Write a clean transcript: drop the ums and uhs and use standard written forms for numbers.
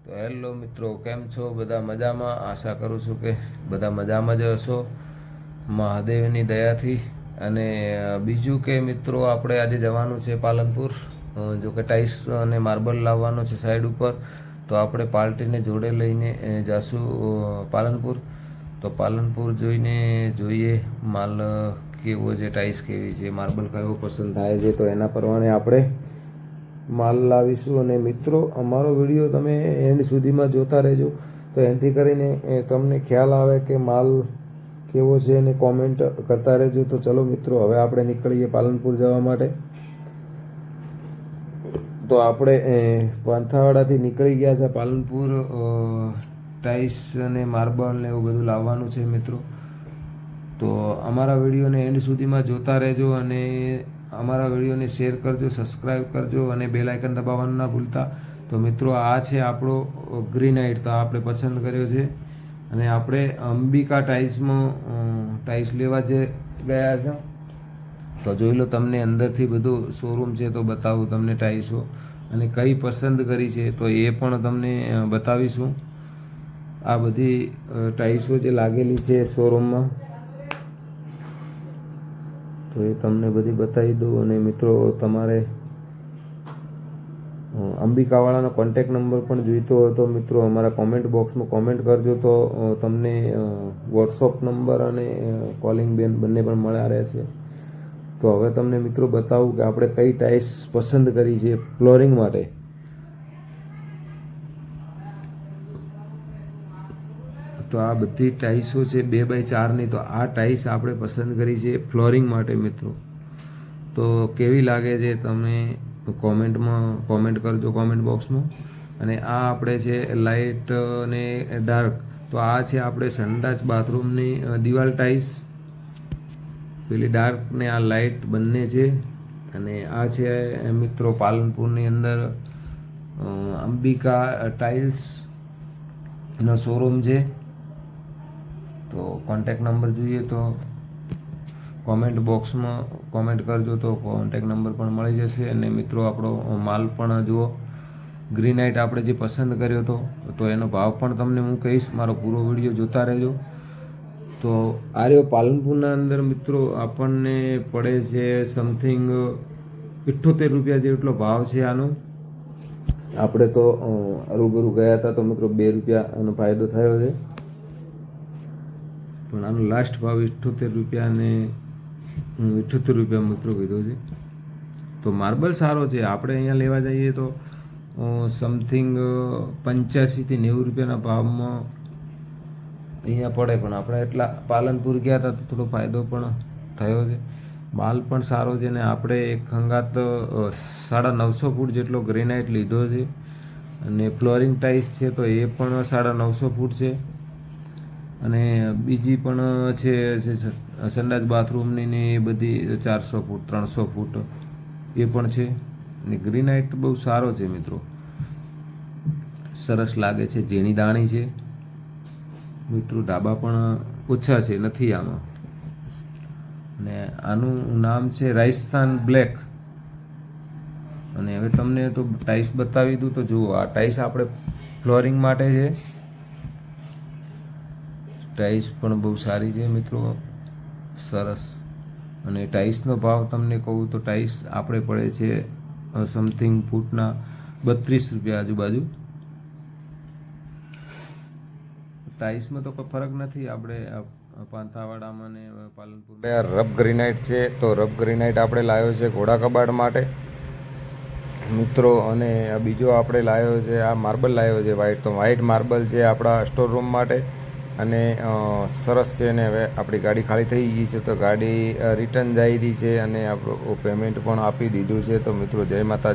તો હેલો મિત્રો, કેમ છો? બધા મજામાં? આશા કરું છું કે બધા મજામાં જ હશો મહાદેવની દયાથી. અને બીજું કે મિત્રો, આપણે આજે જવાનું છે પાલનપુર. જો કે ટાઇલ્સ અને માર્બલ લાવવાનો છે સાઈડ ઉપર, તો આપણે પાર્ટીને જોડે લઈને જાશું પાલનપુર. તો પાલનપુર જોઈએ માલ કેવો છે, ટાઇલ્સ કેવી છે, માર્બલ કયો પસંદ થાય છે, તો એના પ્રમાણે આપણે માલ લાવીશું. અને મિત્રો, અમારો વિડીયો તમે એન્ડ સુધીમાં જોતા રહેજો, તો એનાથી કરીને તમને ખ્યાલ આવે કે માલ કેવો છે, અને કોમેન્ટ કરતા રહેજો. તો ચલો મિત્રો, હવે આપણે નીકળીએ પાલનપુર જવા માટે. તો આપણે પાંથાવાડાથી નીકળી ગયા છે પાલનપુર. ટાઇલ્સ અને માર્બલ ને એવું બધું લાવવાનું છે મિત્રો. તો અમારા વિડીયોને એન્ડ સુધીમાં જોતા રહેજો, અને અમારા વિડીયોને શેર કરજો, સબસ્ક્રાઈબ કરજો, અને બેલ આઇકન દબાવવાનું ના ભૂલતા. તો મિત્રો, આ છે આપણો ગ્રેનાઇટ. તો આપણે પસંદ કર્યો છે, અને આપણે અંબિકા ટાઇલ્સમાં ટાઇલ્સ લેવા જે ગયા છે. તો જોઈ લો, તમને અંદરથી બધું શોરૂમ છે તો બતાવું તમને ટાઇલ્સો, અને કઈ પસંદ કરી છે તો એ પણ તમને બતાવીશું. આ બધી ટાઇલ્સો જે લાગેલી છે શોરૂમમાં, તો એ તમને બધી બતાવી દઉં. અને મિત્રો, તમારે અંબિકાવાળાનો કોન્ટેક નંબર પણ જોઈતો હોય તો મિત્રો અમારા કોમેન્ટ બોક્સમાં કોમેન્ટ કરજો, તો તમને વોટ્સઅપ નંબર અને કોલિંગ બેન બંને પણ મળ્યા રહેશે. તો હવે તમને મિત્રો બતાવું કે આપણે કઈ ટાઇલ્સ પસંદ કરી છે ફ્લોરિંગ માટે. તો આ બધી ટાઇલ્સો છે 2x4ની. તો આ ટાઇલ્સ આપણે પસંદ કરી છે ફ્લોરિંગ માટે મિત્રો. તો કેવી લાગે છે તમે કોમેન્ટ કરજો કોમેન્ટ બોક્સમાં. અને આ આપણે છે લાઇટ અને ડાર્ક. તો આ છે આપણે સંડાસ બાથરૂમની દિવાલ ટાઇલ્સ, પેલી ડાર્ક ને આ લાઇટ બંને છે. અને આ છે મિત્રો પાલનપુરની અંદર અંબિકા ટાઇલ્સનો શોરૂમ છે. તો કોન્ટેક નંબર જોઈએ તો કોમેન્ટ બોક્સમાં કોમેન્ટ કરજો, તો કોન્ટેક નંબર પણ મળી જશે. અને મિત્રો, આપણો માલ પણ જુઓ, ગ્રેનાઇટ આપણે જે પસંદ કર્યો હતો, તો એનો ભાવ પણ તમને હું કહીશ. મારો પૂરો વિડીયો જોતા રહેજો. તો આ રહ્યો પાલનપુરના અંદર મિત્રો, આપણને પડે છે સમથિંગ 78 રૂપિયા જેટલો ભાવ છે આનો. આપણે તો રૂબરૂ ગયા હતા તો મિત્રો 2 રૂપિયાનો ફાયદો થયો છે, પણ આનો લાસ્ટ ભાવ 78 રૂપિયા, અને 78 રૂપિયા મિત્રો કીધો છે. તો માર્બલ સારો છે. આપણે અહીંયા લેવા જઈએ તો સમથિંગ 85 થી 90 રૂપિયાના ભાવમાં અહીંયા પડે, પણ આપણે એટલા પાલનપુર ગયા હતા તો થોડો ફાયદો પણ થયો છે. માલ પણ સારો છે, ને આપણે એક ખંગાત 950 ફૂટ જેટલો ગ્રેનાઇટ લીધો છે. અને ફ્લોરિંગ ટાઇલ્સ છે તો એ પણ 950 ફૂટ છે. અને બીજી પણ છે સંડાસ બાથરૂમની ને એ બધી 400 ફૂટ 300 ફૂટ એ પણ છે. અને ગ્રેનાઇટ બહુ સારો છે મિત્રો, સરસ લાગે છે, ઝીણી દાણી છે મિત્રો. ડાબા પણ ઓછા છે, નથી આમાં. અને આનું નામ છે રાજસ્થાન બ્લેક. અને હવે તમને તો ટાઇલ્સ બતાવી દઉં. તો જુઓ, આ ટાઇલ્સ આપણે ફ્લોરિંગ માટે છે. ટાઇલ્સ પણ બહુ સારી છે મિત્રો, સરસ. અને ટાઇલ્સનો ભાવ તમને કહું તો ટાઇલ્સ આપણે પડે છે સમથિંગ ફૂટના 32 રૂપિયા આજુબાજુ. ટાઇલ્સમાં તો કોઈ ફરક નથી. આપણે પાંથાવાડામાં ને પાલનપુર રફ ગ્રેનાઇટ છે, તો રફ ગ્રેનાઇટ આપણે લાવ્યો છે ઘોડા કબાટ માટે મિત્રો. અને બીજો આપણે લાવ્યો છે આ માર્બલ લાવ્યો છે વ્હાઇટ. તો વ્હાઇટ માર્બલ છે આપણા સ્ટોર રૂમ માટે, અને સરસ છે. ને હવે આપણી ગાડી ખાલી થઈ ગઈ છે, તો ગાડી રિટર્ન જઈ રહી છે, અને આપણું પેમેન્ટ પણ આપી દીધું છે. તો મિત્રો, જય માતાજી.